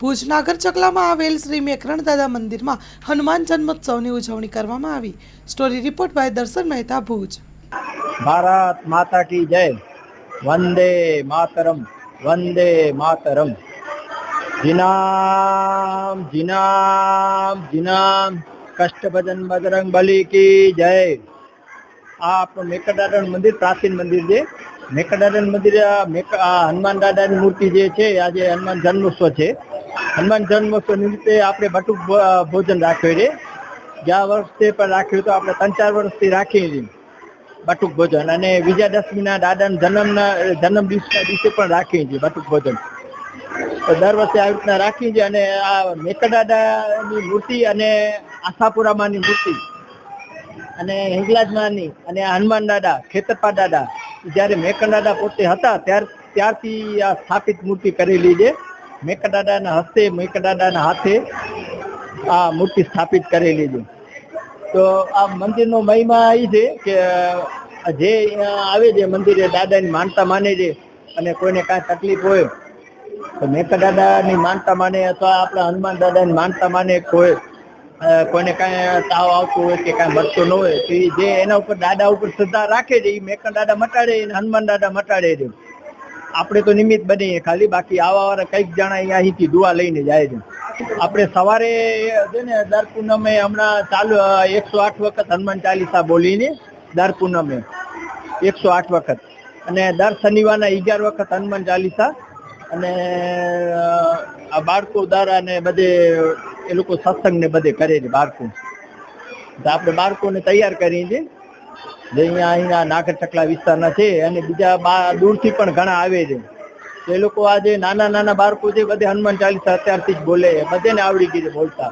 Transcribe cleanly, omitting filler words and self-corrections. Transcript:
ભુજ નાગર ચકલામાં આવેલ શ્રી મેકરણ દાદા મંદિરમાં હનુમાન જન્મોત્સવની ઉજવણી કરવામાં આવી। સ્ટોરી રિપોર્ટ બાય દર્શન મહેતા, ભુજ। भारत माता की जय। वंदे मातरम, वंदे मातरम। जिनाम जिनाम जिनाम कष्टभजन बजरंग बली की जय। आप मेकरदादा मंदिर प्राचीन मंदिर है। मेकरदादा मंदिर हनुमान दादा की मूर्ति है। आज हनुमान जन्मोत्सव है। हनुमान जन्मोत्सव निमित्ते आपणे बटुक भोजन राख्यो है। ગયા વર્ષે પણ રાખ્યું તો આપણે 3-4 વર્ષથી રાખીએ છીએ બટુક ભોજન, અને વિજયાદશમીના દાદાના જન્મ દિવસે પણ રાખીએ છીએ બટુક ભોજન। તો દર વર્ષે આવી રીતના રાખીએ છીએ। અને આ મેકરદાદાની મૂર્તિ અને આશાપુરામાંની મૂર્તિ અને હિંગલાજમાંની અને હનુમાન દાદા, ખેતરપા દાદા, જ્યારે મેકરદાદા પોતે હતા ત્યારથી આ સ્થાપિત મૂર્તિ કરેલી છે। મેકરદાદાના હસ્તે, મેકરદાદાના હાથે આ મૂર્તિ સ્થાપિત કરેલી છે। તો આ મંદિરનો મહિમા એ છે કે જે આવે છે મંદિરે દાદાની માનતા માને છે, અને કોઈને કાંઈ તકલીફ હોય તો મેકરદાદાની માનતા માને, અથવા આપણા હનુમાન દાદાની માનતા માને, કોઈને કાંઈ તાવ આવતો હોય કે કાંઈ મળતો ન હોય તો એ જે એના ઉપર દાદા ઉપર શ્રદ્ધા રાખે છે એ મેકરદાદા મટાડે અને હનુમાન દાદા મટાડે છે। આપણે તો નિમિત્ત બનીએ ખાલી, બાકી આવાવાળા કંઈક જણા અહીંયાથી દુઆ લઈને જાય છે। આપણે સવારે છે ને દર પૂનમે હમણાં ચાલુ 108 વખત હનુમાન ચાલીસા બોલીને દર પૂનમે 108 વખત, અને દર શનિવારના 11 વખત હનુમાન ચાલીસા, અને આ બાળકો દ્વારા ને બધે એ લોકો સત્સંગ ને બધે કરે છે બાળકો। તો આપણે બાળકોને તૈયાર કરીએ છીએ જે અહીંયા નાગર ચકલા વિસ્તારના છે, અને બીજા દૂરથી પણ ઘણા આવે છે। એ લોકો આજે નાના બાળકો છે બધે હનુમાન ચાલીસા અત્યારથી જ બોલે, બધાને આવડી ગઈ છે બોલતા।